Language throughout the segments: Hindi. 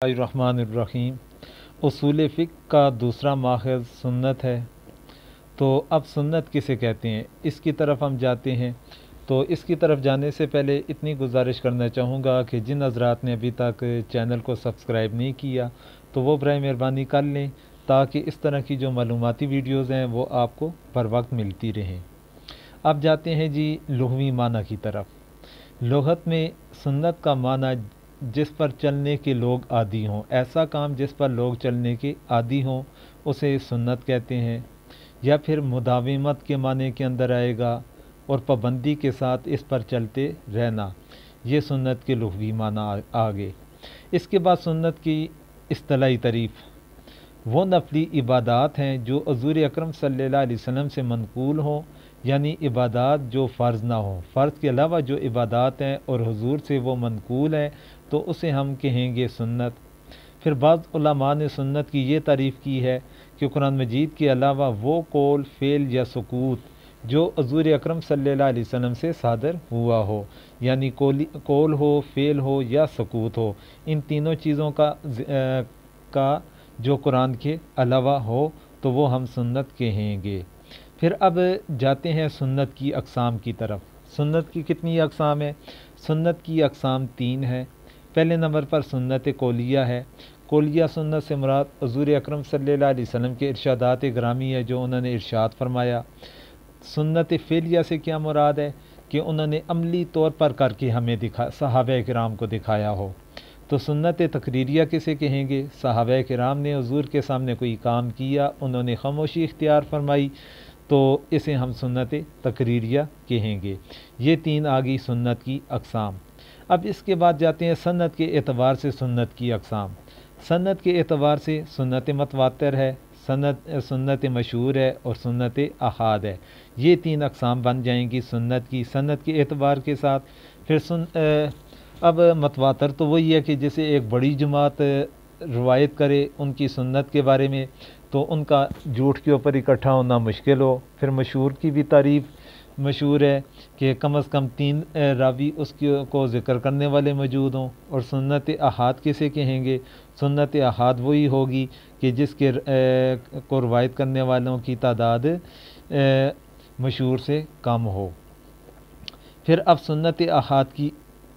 बिस्मिल्लाहिर्रहमानिर्रहीम। उसूल फ़िक़्ह का दूसरा माख़ज़ सुन्नत है। तो अब सुन्नत किसे कहते हैं, इसकी तरफ हम जाते हैं। तो इसकी तरफ जाने से पहले इतनी गुजारिश करना चाहूँगा कि जिन हज़रात ने अभी तक चैनल को सब्सक्राइब नहीं किया तो वो बराए मेहरबानी कर लें, ताकि इस तरह की जो मालूमाती वीडियोज़ हैं वो आपको बर वक्त मिलती रहें। अब जाते हैं जी लुग़वी माना की तरफ। लुग़त में सुन्नत का माना जिस पर चलने के लोग आदी हों, ऐसा काम जिस पर लोग चलने के आदी हों उसे सुन्नत कहते हैं। या फिर मुदाविमत के माने के अंदर आएगा और पाबंदी के साथ इस पर चलते रहना, ये सुन्नत के लुग़वी माना आगे। इसके बाद सुन्नत की इस्तिलाही तारीफ़, वो नफली इबादात हैं जो हुज़ूर अकरम सल्लल्लाहु अलैहि वसल्लम से मनक़ूल हों, यानी इबादात जो फ़र्ज़ ना हो, फ़र्ज़ के अलावा जो इबादात हैं और हुज़ूर से वो मनक़ूल हैं तो उसे हम कहेंगे सुन्नत। फिर बाज़ उलमा ने सुन्नत की ये तारीफ़ की है कि कुरान मजीद के अलावा वो कौल, फ़ेल या सुकूत जो हुज़ूर अकरम सल्लल्लाहु अलैहि वसल्लम से सादर हुआ हो, यानी कौल हो, फ़ेल हो या सुकूत हो, इन तीनों चीज़ों का जो कुरान के अलावा हो तो वो हम सुन्नत कहेंगे। फिर अब जाते हैं सुन्नत की अक़साम की तरफ। सुन्नत की कितनी अक़साम है? सुन्नत की अक़साम 3 है। पहले नंबर पर सुन्नत कौलिया है। कौलिया सुन्नत से मुराद हुज़ूर अकरम सल्लल्लाहु अलैहि वसल्लम के इरशादात ग्रामी है जो उन्होंने इरशाद फरमाया। सुन्नत फ़ेलिया से क्या मुराद है कि उन्होंने अमली तौर पर करके हमें सहाबा किराम को दिखाया हो। तो सुन्नत तकरीरिया किसे कहेंगे? सहाबा किराम ने हुज़ूर के सामने कोई काम किया, उन्होंने खामोशी इख्तियार फरमाई, तो इसे हम सुन्नत तकरीरिया कहेंगे। ये 3 आ गई सुन्नत की अक़साम। अब इसके बाद जाते हैं सनद के एतबार से सुन्नत की अक़साम। सनद के एतबार से सुन्नत मतवातर है, सुन्नत मशहूर है और सुन्नत अहाद है। ये 3 अक़साम बन जाएंगी सुन्नत की सनद के एतबार के साथ। फिर अब मतवातर तो वही है कि जैसे एक बड़ी जमात रवायत करे उनकी सुन्नत के बारे में तो उनका झूठ के ऊपर इकट्ठा होना मुश्किल हो। फिर मशहूर की भी तारीफ़ मशहूर है कि कम से कम 3 रावी उसके को ज़िक्र करने वाले मौजूद हों। और सुन्नत अहाद किसे कहेंगे? सुन्नत अहाद वही होगी कि जिसके को रवायत करने वालों की तादाद मशहूर से कम हो। फिर अब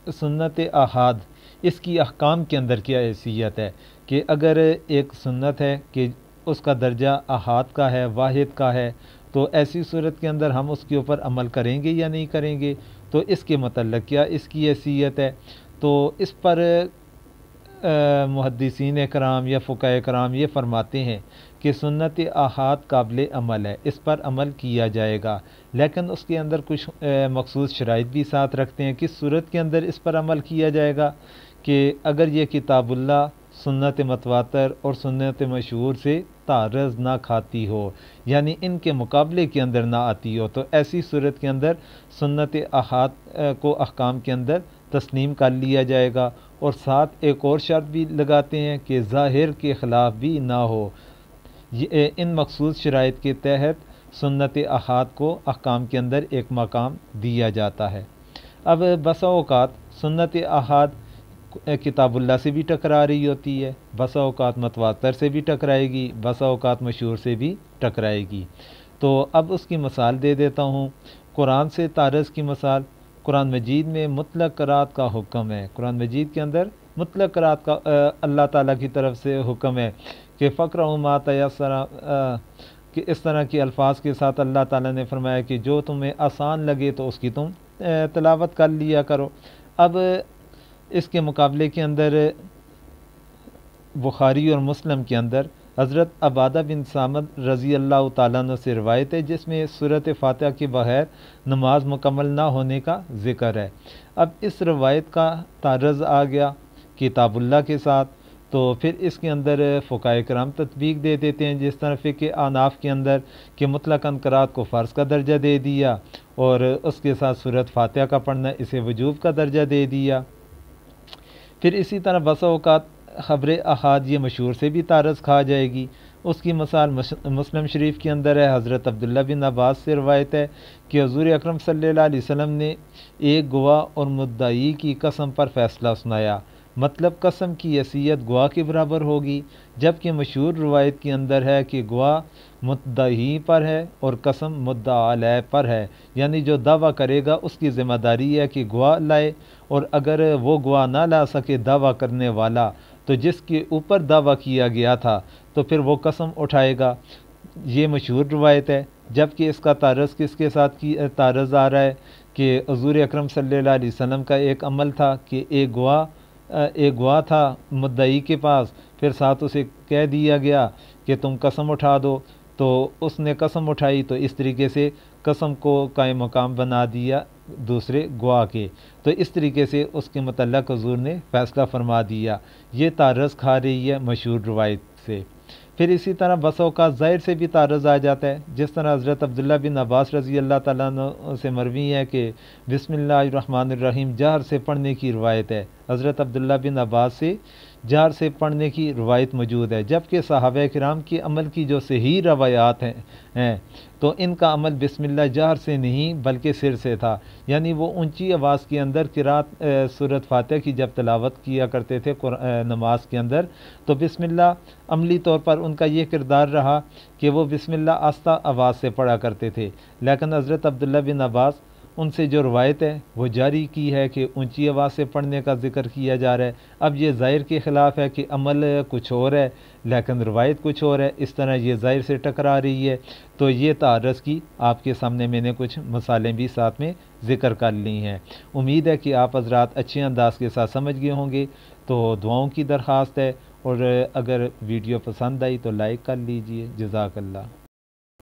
सुन्नत अहाद इसकी अहकाम के अंदर क्या हैसियत है कि अगर एक सुन्नत है कि उसका दर्जा अहाद का है, वाहिद का है, तो ऐसी सूरत के अंदर हम उसके ऊपर अमल करेंगे या नहीं करेंगे। तो इसके मतलब क्या इसकी हैसियत है, तो इस पर मुहद्दिसीन कराम या फ़ुक़हा कराम ये फरमाते हैं कि सुन्नत अहाद काबिल अमल है, इस पर अमल किया जाएगा, लेकिन उसके अंदर कुछ मखसूस शराइत भी साथ रखते हैं। किस सूरत के अंदर इस पर अमल किया जाएगा कि अगर ये किताबुल्लाह, सुन्नत मतवातर और सुन्नत मशहूर से तारज़ ना खाती हो, यानी इनके मुकाबले के अंदर ना आती हो, तो ऐसी सूरत के अंदर सुन्नत अहाद को अहकाम के अंदर तस्लीम कर लिया जाएगा। और साथ एक और शर्त भी लगाते हैं कि ज़ाहिर के ख़िलाफ़ भी ना हो। इन मखसूस शराइत के तहत सुन्नत अहाद को अहकाम के अंदर एक मकाम दिया जाता है। अब बसा औक़ात सुन्नत अहाद किताबुल्लाह से भी टकरा रही होती है, बसा औक़ात मतवातर से भी टकराएगी, बसा औक़ात मशहूर से भी टकराएगी। तो अब उसकी मिसाल दे देता हूँ। कुरान से तारज़ की मिसाल, कुरान मजीद में मुतलक़ क़राअत का हुक्म है। कुरान मजीद के अंदर मुतलक़ क़राअत का अल्लाह ताला की तरफ से हुक्म है कि फ़क़रऊ मा तयस्सरा, कि इस तरह के अल्फाज के साथ अल्लाह ताला ने फरमाया कि जो तुम्हें आसान लगे तो उसकी तुम तिलावत कर लिया करो। अब इसके मुकाबले के अंदर बुखारी और मुस्लिम के अंदर हज़रत अबादा बिन सामद रज़ी अल्लाह ताला अन्हु से रिवायत है जिसमें सूरत फ़ातिहा के बगैर नमाज मुकम्मल ना होने का ज़िक्र है। अब इस रिवायत का तारज़ आ गया किताबुल्लाह के साथ, तो फिर इसके अंदर फ़ुक़हा कराम तत्बीक दे देते हैं, जिस तरह फ़िक़्ह अहनाफ़ के अंदर कि मुतलक़न क़राअत को फ़र्ज़ का दर्जा दे दिया और उसके साथ सूरत फ़ातिहा का पढ़ना इसे वजूब का दर्जा दे दिया। फिर इसी तरह बसा औक़ात ख़बर अहाद ये मशहूर से भी तारज़ खा जाएगी। उसकी मिसाल मुस्लिम शरीफ के अंदर है। हज़रत अब्दुल्ला बिन अब्बास से रवायत है कि हुज़ूर अकरम सल्लल्लाहु अलैहि वसल्लम ने एक गवाह और मुद्दाई की कसम पर फ़ैसला सुनाया। मतलब कसम की हैसियत गवाह के बराबर होगी, जबकि मशहूर रवायत के अंदर है कि गवाह मुद्दई पर है और कसम मुद्दा अलैह पर है, यानी जो दावा करेगा उसकी ज़िम्मेदारी है कि गवाह लाए, और अगर वो गवाह ना ला सके दावा करने वाला, तो जिसके ऊपर दावा किया गया था तो फिर वो कसम उठाएगा। ये मशहूर रवायत है। जबकि इसका तारज़ किसके साथ की तारज़ आ रहा है कि हुज़ूर अकरम सल्लल्लाहु अलैहि वसल्लम का एक अमल था कि एक गवाह था मुद्दई के पास, फिर साथ उसे कह दिया गया कि तुम कसम उठा दो, तो उसने कसम उठाई, तो इस तरीके से कसम को कायम मकाम बना दिया दूसरे गवाह के। तो इस तरीके से उसके मतलब हुज़ूर ने फ़ैसला फरमा दिया। ये तारज़ खा रही है मशहूर रवायत से। फिर इसी तरह बस औक़ात ज़ाहिर से भी तारज़ आ जाता है, जिस तरह हज़रत अब्दुल्ला बिन अब्बास रज़ी अल्लाह ताला अन्हु से मरवी है कि बिस्मिल्लाहिर्रहमानिर्रहीम जहर से पढ़ने की रवायत है। हज़रत अब्दुल्ला बिन अब्बास से जहर से पढ़ने की रवायत मौजूद है, जबकि सहाबा किराम के अमल की जो सही रवायात हैं तो इनका अमल बिस्मिल्लाह जहर से नहीं बल्कि सिर से था, यानी वो ऊंची आवाज़ के अंदर किरात सूरत फातिहा की जब तलावत किया करते थे नमाज के अंदर, तो बिस्मिल्लाह अमली तौर पर उनका ये किरदार रहा कि वो बिस्मिल्लाह आस्ता आवाज़ से पढ़ा करते थे। लेकिन हज़रत अब्दुल्ला बिन अब्बास उनसे जो रवायत है वो जारी की है कि ऊंची आवाज़ से पढ़ने का जिक्र किया जा रहा है। अब ये ज़ाहिर के ख़िलाफ़ है कि अमल कुछ और है लेकिन रवायत कुछ और है, इस तरह ये ज़ाहिर से टकरा रही है। तो ये तारज़ की आपके सामने मैंने कुछ मसालें भी साथ में ज़िक्र कर ली हैं। उम्मीद है कि आप हज़रात अच्छे अंदाज के साथ समझ गए होंगे। तो दुआओं की दरख्वास्त है, और अगर वीडियो पसंद आई तो लाइक कर लीजिए। जज़ाकल्लाह।